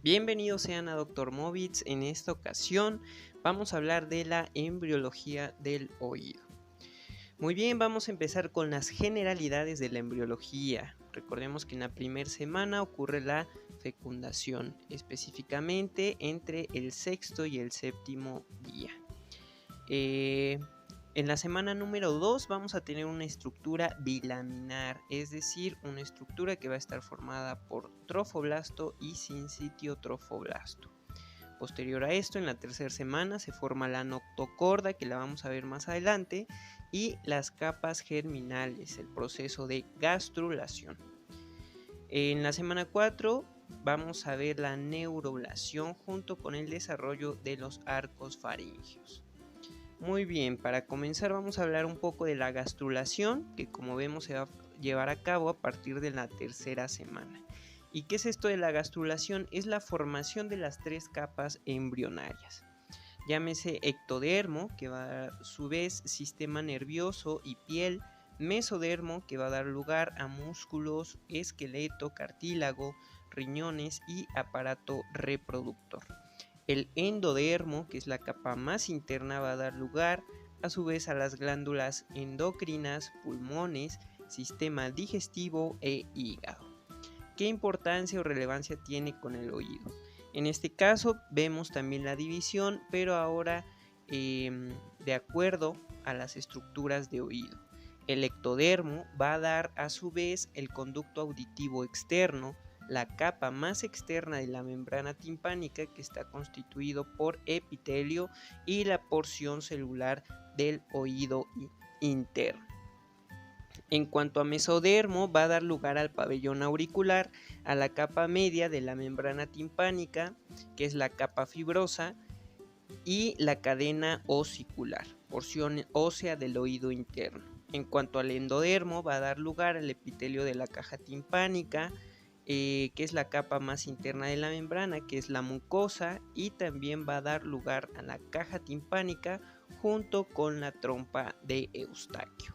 Bienvenidos sean a Dr. Movits. En esta ocasión vamos a hablar de la embriología del oído. Muy bien, vamos a empezar con las generalidades de la embriología. Recordemos que en la primera semana ocurre la fecundación, específicamente entre el sexto y el séptimo día. En la semana número 2 vamos a tener una estructura bilaminar, es decir, una estructura que va a estar formada por trofoblasto y sincitio trofoblasto. Posterior a esto, en la tercera semana se forma la noctocorda, que la vamos a ver más adelante, y las capas germinales, el proceso de gastrulación. En la semana 4 vamos a ver la neuroblación junto con el desarrollo de los arcos faríngeos. Muy bien, para comenzar vamos a hablar un poco de la gastrulación, que como vemos se va a llevar a cabo a partir de la tercera semana. ¿Y qué es esto de la gastrulación? Es la formación de las tres capas embrionarias. Llámese ectodermo, que va a dar a su vez sistema nervioso y piel, mesodermo, que va a dar lugar a músculos, esqueleto, cartílago, riñones y aparato reproductor. El endodermo, que es la capa más interna, va a dar lugar a su vez a las glándulas endocrinas, pulmones, sistema digestivo e hígado. ¿Qué importancia o relevancia tiene con el oído? En este caso vemos también la división, pero ahora de acuerdo a las estructuras de oído. El ectodermo va a dar a su vez el conducto auditivo externo, la capa más externa de la membrana timpánica, que está constituido por epitelio, y la porción celular del oído interno. En cuanto a mesodermo, va a dar lugar al pabellón auricular, a la capa media de la membrana timpánica, que es la capa fibrosa, y la cadena osicular, porción ósea del oído interno. En cuanto al endodermo, va a dar lugar al epitelio de la caja timpánica, que es la capa más interna de la membrana, que es la mucosa, y también va a dar lugar a la caja timpánica junto con la trompa de Eustaquio.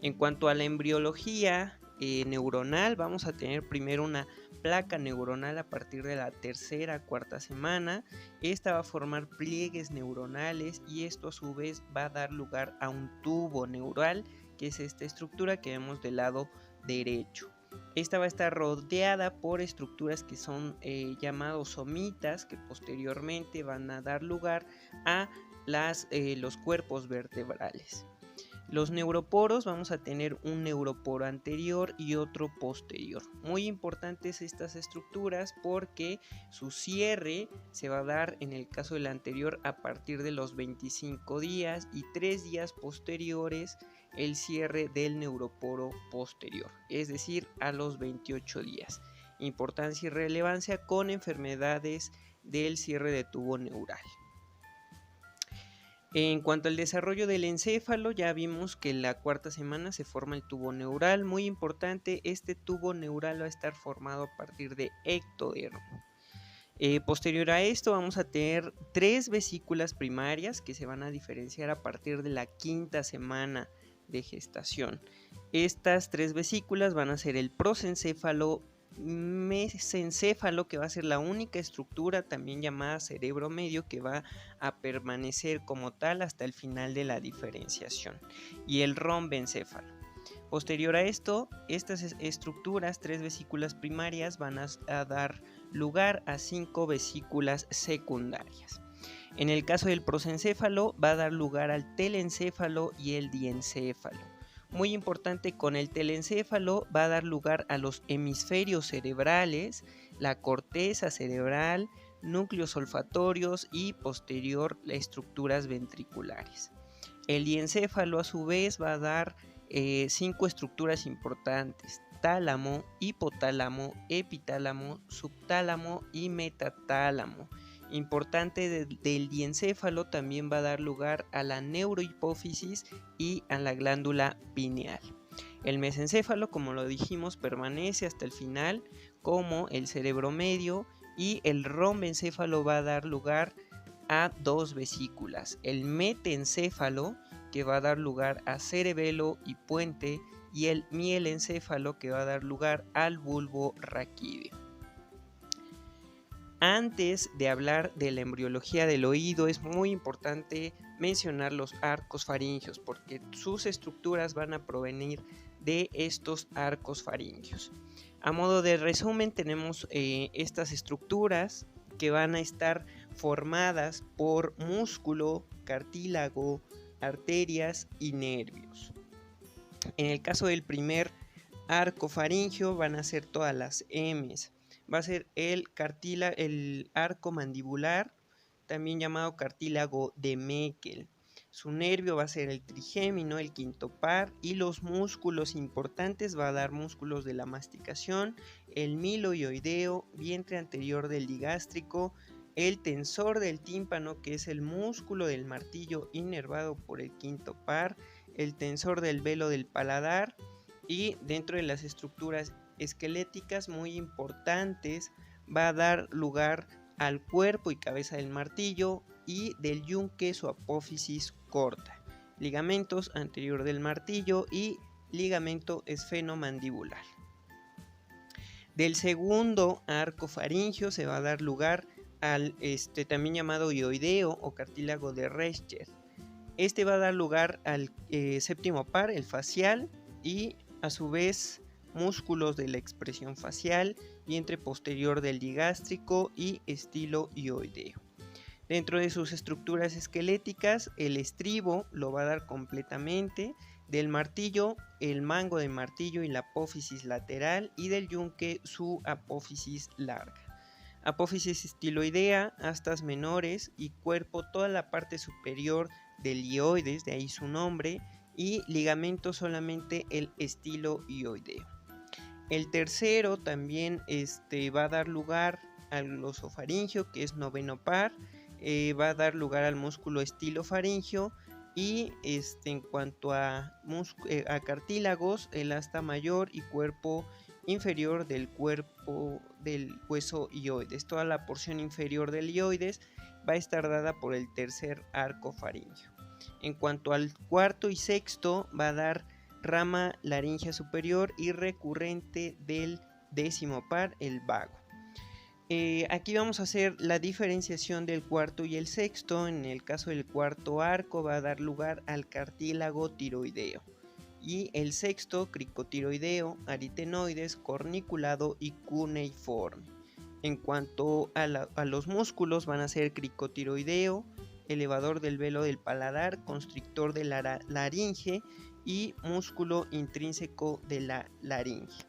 En cuanto a la embriología neuronal, vamos a tener primero una placa neuronal a partir de la tercera, cuarta semana. Esta va a formar pliegues neuronales y esto a su vez va a dar lugar a un tubo neural, que es esta estructura que vemos del lado derecho. Esta va a estar rodeada por estructuras que son llamados somitas, que posteriormente van a dar lugar a los cuerpos vertebrales. Los neuroporos, vamos a tener un neuroporo anterior y otro posterior. Muy importantes estas estructuras porque su cierre se va a dar en el caso del anterior a partir de los 25 días y 3 días posteriores el cierre del neuroporo posterior, es decir, a los 28 días. Importancia y relevancia con enfermedades del cierre de tubo neural. En cuanto al desarrollo del encéfalo, ya vimos que en la cuarta semana se forma el tubo neural. Muy importante, este tubo neural va a estar formado a partir de ectodermo. Posterior a esto vamos a tener 3 vesículas primarias que se van a diferenciar a partir de la quinta semana de gestación. Estas 3 vesículas van a ser el prosencéfalo, mesencéfalo, que va a ser la única estructura también llamada cerebro medio que va a permanecer como tal hasta el final de la diferenciación, y el rombencéfalo. Posterior a esto, estas estructuras, 3 vesículas primarias, van a dar lugar a 5 vesículas secundarias. En el caso del prosencéfalo va a dar lugar al telencéfalo y el diencéfalo. Muy importante, con el telencéfalo va a dar lugar a los hemisferios cerebrales, la corteza cerebral, núcleos olfatorios y posterior estructuras ventriculares. El diencéfalo a su vez va a dar 5 estructuras importantes: tálamo, hipotálamo, epitálamo, subtálamo y metatálamo. Importante, del diencéfalo también va a dar lugar a la neurohipófisis y a la glándula pineal. El mesencéfalo, como lo dijimos, permanece hasta el final como el cerebro medio, y el rombencéfalo va a dar lugar a 2 vesículas: el metencéfalo, que va a dar lugar a cerebelo y puente, y el mielencéfalo, que va a dar lugar al bulbo raquídeo. Antes de hablar de la embriología del oído, es muy importante mencionar los arcos faringios, porque sus estructuras van a provenir de estos arcos faringios. A modo de resumen, tenemos estas estructuras que van a estar formadas por músculo, cartílago, arterias y nervios. En el caso del primer arco faringio van a ser todas las M's. Va a ser el arco mandibular, también llamado cartílago de Meckel. Su nervio va a ser el trigémino, el quinto par, y los músculos importantes va a dar músculos de la masticación, el miloioideo, vientre anterior del digástrico, el tensor del tímpano, que es el músculo del martillo inervado por el quinto par, el tensor del velo del paladar, y dentro de las estructuras esqueléticas muy importantes va a dar lugar al cuerpo y cabeza del martillo y del yunque su apófisis corta, ligamentos anterior del martillo y ligamento esfenomandibular. Del segundo arco faringio se va a dar lugar al también llamado ioideo o cartílago de Rechter. Este va a dar lugar al séptimo par, el facial, y a su vez músculos de la expresión facial, vientre posterior del digástrico y estilo ioideo. Dentro de sus estructuras esqueléticas, el estribo lo va a dar completamente, del martillo el mango de martillo y la apófisis lateral, y del yunque su apófisis larga. Apófisis estiloidea, astas menores y cuerpo toda la parte superior del ioides, de ahí su nombre, y ligamento solamente el estilo ioideo. El tercero también va a dar lugar al glosofaringio, que es noveno par, va a dar lugar al músculo estilofaringio, y en cuanto a cartílagos, el asta mayor y cuerpo inferior del cuerpo del hueso ioides. Toda la porción inferior del ioides va a estar dada por el tercer arco faringio. En cuanto al cuarto y sexto, va a dar rama laringea superior y recurrente del décimo par, el vago. Aquí vamos a hacer la diferenciación del cuarto y el sexto. En el caso del cuarto arco va a dar lugar al cartílago tiroideo, y el sexto cricotiroideo, aritenoides, corniculado y cuneiforme. En cuanto a los músculos, van a ser cricotiroideo, elevador del velo del paladar, constrictor de la laringe y músculo intrínseco de la laringe.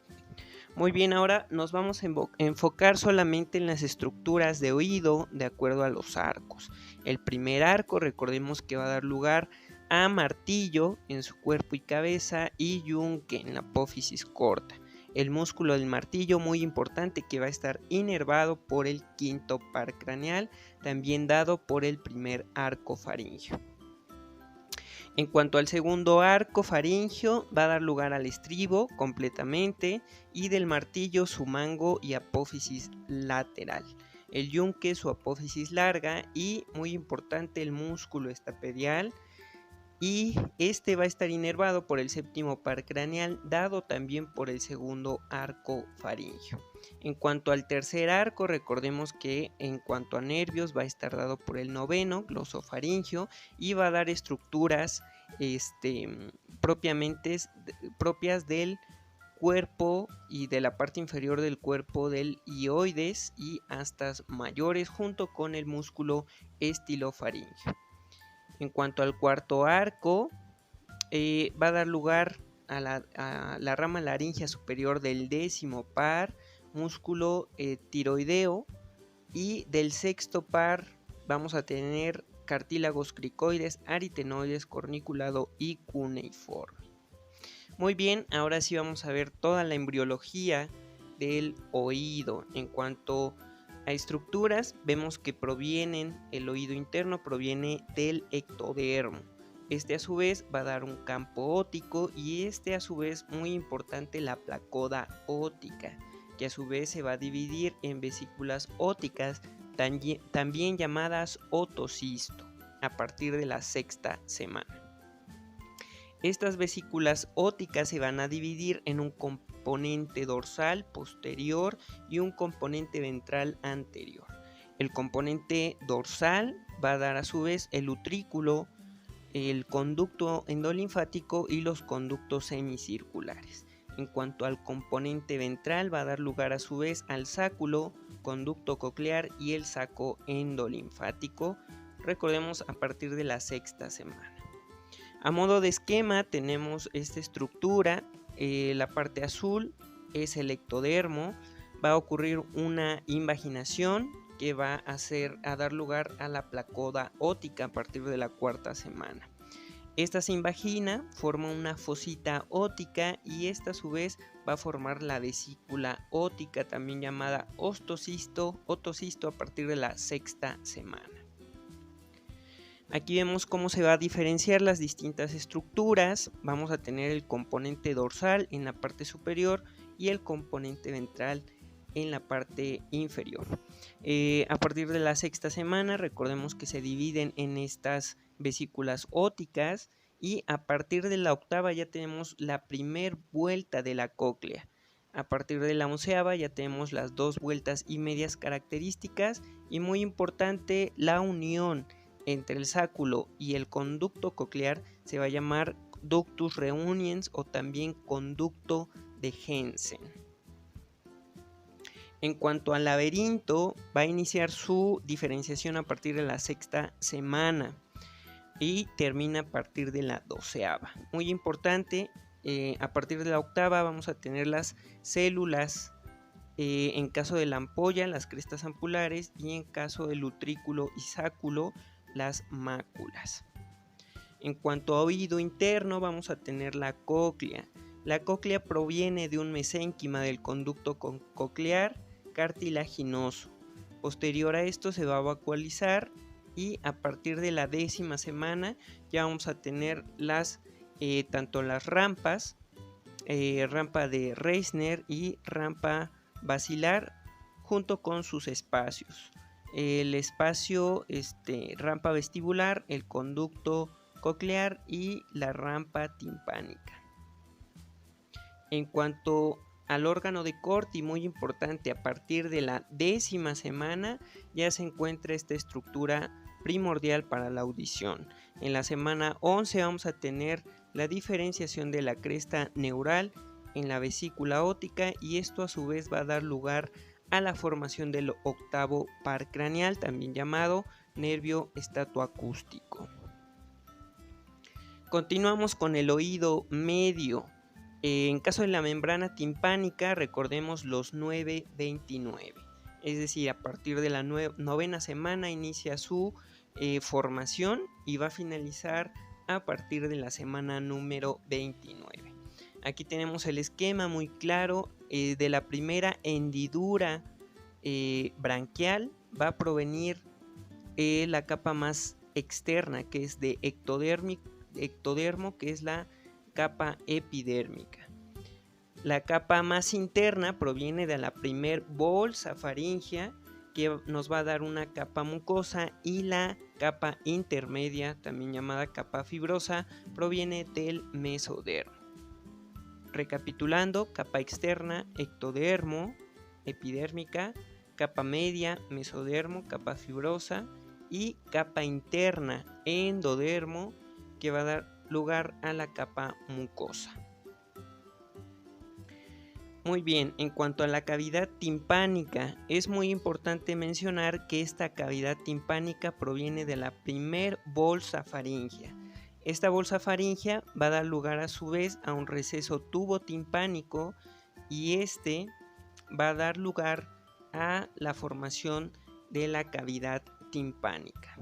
Muy bien, ahora nos vamos a enfocar solamente en las estructuras de oído de acuerdo a los arcos. El primer arco, recordemos que va a dar lugar a martillo en su cuerpo y cabeza y yunque en la apófisis corta. El músculo del martillo, muy importante, que va a estar inervado por el quinto par craneal, también dado por el primer arco faringio. En cuanto al segundo arco faringio, va a dar lugar al estribo completamente, y del martillo su mango y apófisis lateral. El yunque su apófisis larga, y muy importante el músculo estapedial, y este va a estar inervado por el séptimo par craneal, dado también por el segundo arco faringio. En cuanto al tercer arco, recordemos que en cuanto a nervios va a estar dado por el noveno glosofaringio, y va a dar estructuras propias del cuerpo y de la parte inferior del cuerpo del ioides y astas mayores, junto con el músculo estilofaringio. En cuanto al cuarto arco, va a dar lugar a la rama laringea superior del décimo par, músculo tiroideo, y del sexto par vamos a tener cartílagos cricoides, aritenoides, corniculado y cuneiforme. Muy bien, ahora sí vamos a ver toda la embriología del oído. En cuanto a estructuras, vemos que el oído interno proviene del ectodermo. Este a su vez va a dar un campo óptico, y a su vez, muy importante, la placoda óptica, que a su vez se va a dividir en vesículas ópticas, también llamadas otocisto, a partir de la sexta semana. Estas vesículas ópticas se van a dividir en un componente dorsal posterior y un componente ventral anterior. El componente dorsal va a dar a su vez el utrículo, el conducto endolinfático y los conductos semicirculares. En cuanto al componente ventral, va a dar lugar a su vez al sáculo, conducto coclear y el saco endolinfático. Recordemos a partir de la sexta semana. A modo de esquema tenemos esta estructura. La parte azul es el ectodermo. Va a ocurrir una invaginación que va a dar lugar a la placoda ótica a partir de la cuarta semana. Esta se invagina, forma una fosita ótica y esta a su vez va a formar la vesícula ótica, también llamada otocisto a partir de la sexta semana. Aquí vemos cómo se va a diferenciar las distintas estructuras. Vamos a tener el componente dorsal en la parte superior y el componente ventral en la parte inferior. A partir de la sexta semana, recordemos que se dividen en estas vesículas óticas y a partir de la octava ya tenemos la primer vuelta de la cóclea. A partir de la onceava ya tenemos las 2 vueltas y medias características y muy importante, la unión entre el sáculo y el conducto coclear se va a llamar ductus reuniens o también conducto de Jensen. En cuanto al laberinto, va a iniciar su diferenciación a partir de la sexta semana y termina a partir de la 12ª. Muy importante, a partir de la octava vamos a tener las células, en caso de la ampolla, las crestas ampulares, y en caso del utrículo y sáculo, las máculas. En cuanto a oído interno, vamos a tener la cóclea. La cóclea proviene de un mesénquima del conducto coclear cartilaginoso. Posterior a esto se va a vacuolizar y a partir de la 10ª semana ya vamos a tener tanto las rampas, rampa de Reisner y rampa basilar junto con sus espacios. El espacio rampa vestibular, el conducto coclear y la rampa timpánica. En cuanto al órgano de Corti, muy importante, a partir de la 10ª semana ya se encuentra esta estructura primordial para la audición. En la semana 11 vamos a tener la diferenciación de la cresta neural en la vesícula óptica y esto a su vez va a dar lugar a la formación del octavo par craneal, también llamado nervio estatoacústico. Continuamos con el oído medio. En caso de la membrana timpánica, recordemos los 9-29, es decir, a partir de la 9ª semana inicia su formación y va a finalizar a partir de la semana número 29. Aquí tenemos el esquema muy claro. De la primera hendidura branquial va a provenir la capa más externa, que es de ectodermo, que es la capa epidérmica. La capa más interna proviene de la primer bolsa faríngea, que nos va a dar una capa mucosa, y la capa intermedia, también llamada capa fibrosa, proviene del mesodermo. Recapitulando: capa externa, ectodermo, epidérmica; capa media, mesodermo, capa fibrosa; y capa interna, endodermo, que va a dar lugar a la capa mucosa. Muy bien, en cuanto a la cavidad timpánica, es muy importante mencionar que esta cavidad timpánica proviene de la primer bolsa faríngea. Esta bolsa faríngea va a dar lugar a su vez a un receso tubo-timpánico y este va a dar lugar a la formación de la cavidad timpánica.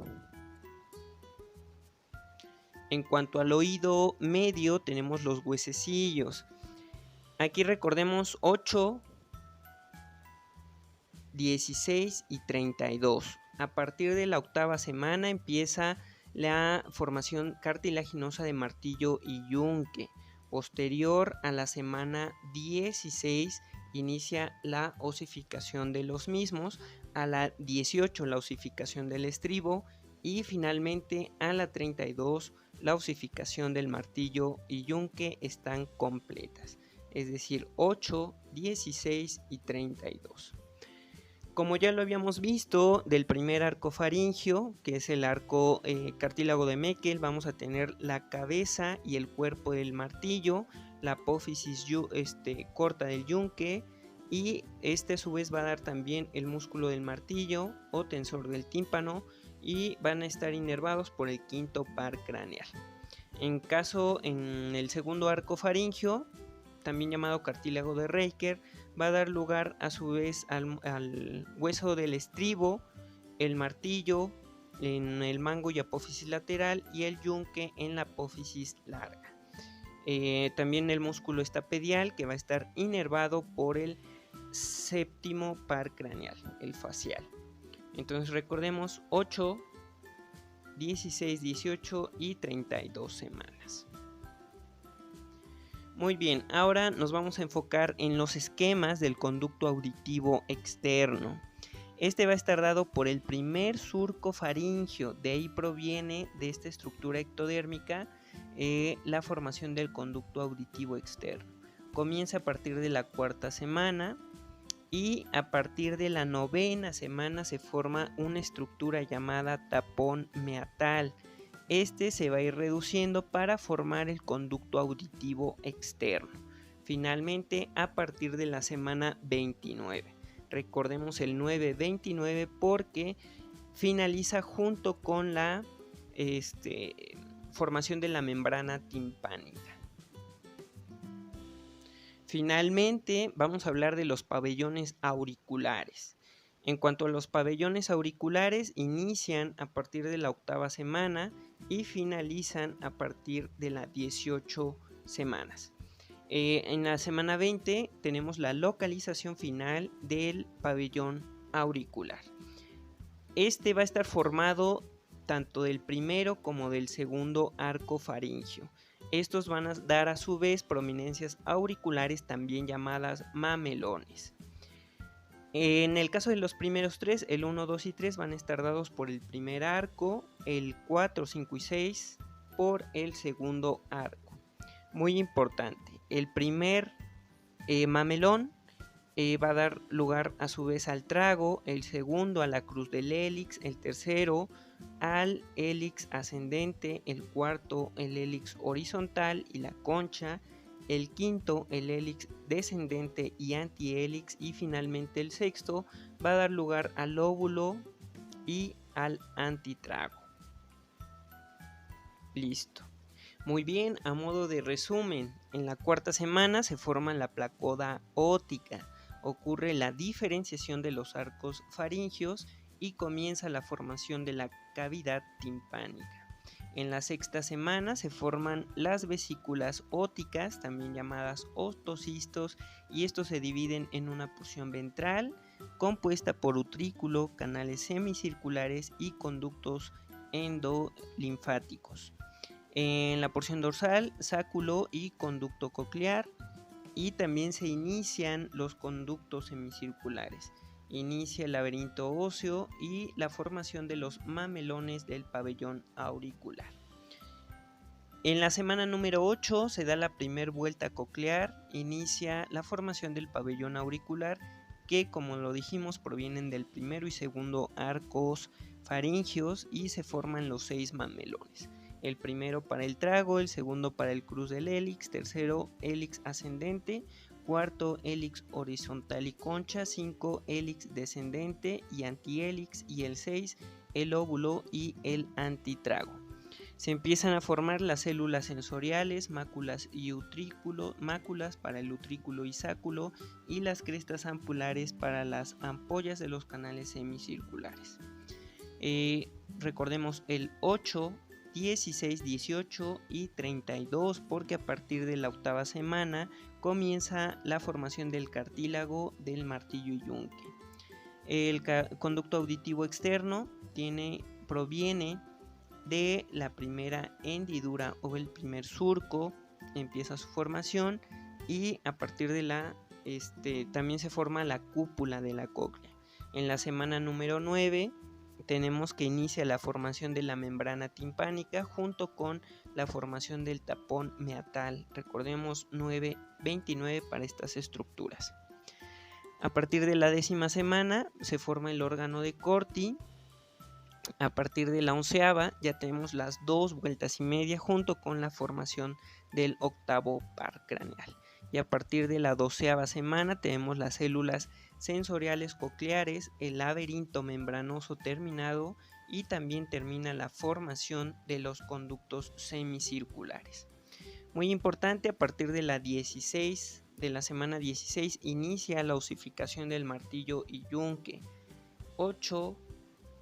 En cuanto al oído medio, tenemos los huesecillos. Aquí recordemos 8, 16 y 32. A partir de la 8ª semana empieza la formación cartilaginosa de martillo y yunque. Posterior a la semana 16 inicia la osificación de los mismos, a la 18 la osificación del estribo y finalmente a la 32 la osificación del martillo y yunque están completas. Es decir, 8, 16 y 32. Como ya lo habíamos visto del primer arco faringio, que es el arco cartílago de Meckel, vamos a tener la cabeza y el cuerpo del martillo, la apófisis corta del yunque, y este a su vez va a dar también el músculo del martillo o tensor del tímpano, y van a estar inervados por el quinto par craneal. En el segundo arco faringio, también llamado cartílago de Reiker, va a dar lugar a su vez al hueso del estribo, el martillo en el mango y apófisis lateral, y el yunque en la apófisis larga. También el músculo estapedial, que va a estar inervado por el séptimo par craneal, el facial. Entonces recordemos 8, 16, 18 y 32 semanas. Muy bien, ahora nos vamos a enfocar en los esquemas del conducto auditivo externo. Este va a estar dado por el primer surco faringio, de ahí proviene de esta estructura ectodérmica la formación del conducto auditivo externo. Comienza a partir de la 4ª semana y a partir de la 9ª semana se forma una estructura llamada tapón meatal. Este se va a ir reduciendo para formar el conducto auditivo externo. Finalmente, a partir de la semana 29. Recordemos el 9-29 porque finaliza junto con la formación de la membrana timpánica. Finalmente, vamos a hablar de los pabellones auriculares. En cuanto a los pabellones auriculares, inician a partir de la 8ª semana y finalizan a partir de las 18 semanas. En la semana 20 tenemos la localización final del pabellón auricular. Este va a estar formado tanto del primero como del segundo arco faringio. Estos van a dar a su vez prominencias auriculares, también llamadas mamelones. En el caso de los primeros 3, el 1, 2 y 3 van a estar dados por el primer arco, el 4, 5 y 6 por el segundo arco. Muy importante, el primer mamelón va a dar lugar a su vez al trago, el segundo a la cruz del hélix, el tercero al hélix ascendente, el cuarto el hélix horizontal y la concha, el quinto el hélix descendente y antihélix, y finalmente el sexto va a dar lugar al lóbulo y al antitrago. Listo. Muy bien, a modo de resumen, en la 4ª semana se forma la placoda ótica, ocurre la diferenciación de los arcos faringios y comienza la formación de la cavidad timpánica. En la 6ª semana se forman las vesículas óticas, también llamadas otocistos, y estos se dividen en una porción ventral compuesta por utrículo, canales semicirculares y conductos endolinfáticos. En la porción dorsal, sáculo y conducto coclear, y también se inician los conductos semicirculares. Inicia el laberinto óseo y la formación de los mamelones del pabellón auricular. En la semana número 8 se da la primera vuelta coclear, inicia la formación del pabellón auricular, que como lo dijimos provienen del primero y segundo arcos faringios y se forman los 6 mamelones. El primero para el trago, el segundo para el cruz del hélix, tercero hélix ascendente, cuarto hélix horizontal y concha, 5 hélix descendente y antihélix, y el 6 el óvulo y el antitrago. Se empiezan a formar las células sensoriales, máculas y utrículo, máculas para el utrículo y sáculo, y las crestas ampulares para las ampollas de los canales semicirculares. Recordemos el 8, 16, 18 y 32 porque a partir de la 8ª semana comienza la formación del cartílago del martillo y yunque. El conducto auditivo externo proviene de la primera hendidura o el primer surco, empieza su formación, y a partir de también se forma la cúpula de la cóclea. En la semana número 9 tenemos que inicia la formación de la membrana timpánica junto con la formación del tapón meatal. Recordemos 9-29 para estas estructuras. A partir de la 10ª semana se forma el órgano de Corti. A partir de la 11ª ya tenemos las 2 vueltas y media junto con la formación del 8º par craneal. Y a partir de la 12ª semana tenemos las células sensoriales cocleares, el laberinto membranoso terminado y también termina la formación de los conductos semicirculares. Muy importante, a partir de la semana 16 inicia la osificación del martillo y yunque. 8,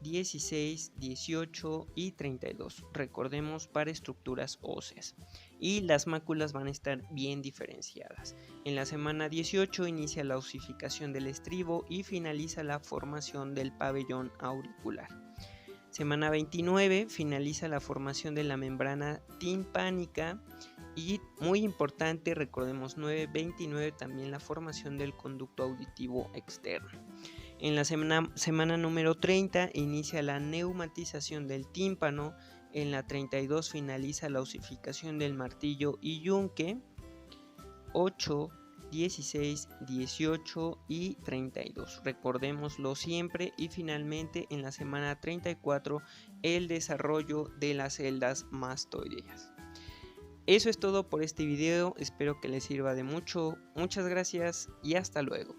16, 18 y 32, recordemos, para estructuras óseas, y las máculas van a estar bien diferenciadas. En la semana 18 inicia la osificación del estribo y finaliza la formación del pabellón auricular. Semana 29 finaliza la formación de la membrana timpánica y, muy importante, recordemos 9-29 también la formación del conducto auditivo externo. En la semana número 30 inicia la neumatización del tímpano. En la 32 finaliza la osificación del martillo y yunque. 8, 16, 18 y 32. Recordémoslo siempre. Y finalmente en la semana 34 el desarrollo de las celdas mastoideas. Eso es todo por este video. Espero que les sirva de mucho. Muchas gracias y hasta luego.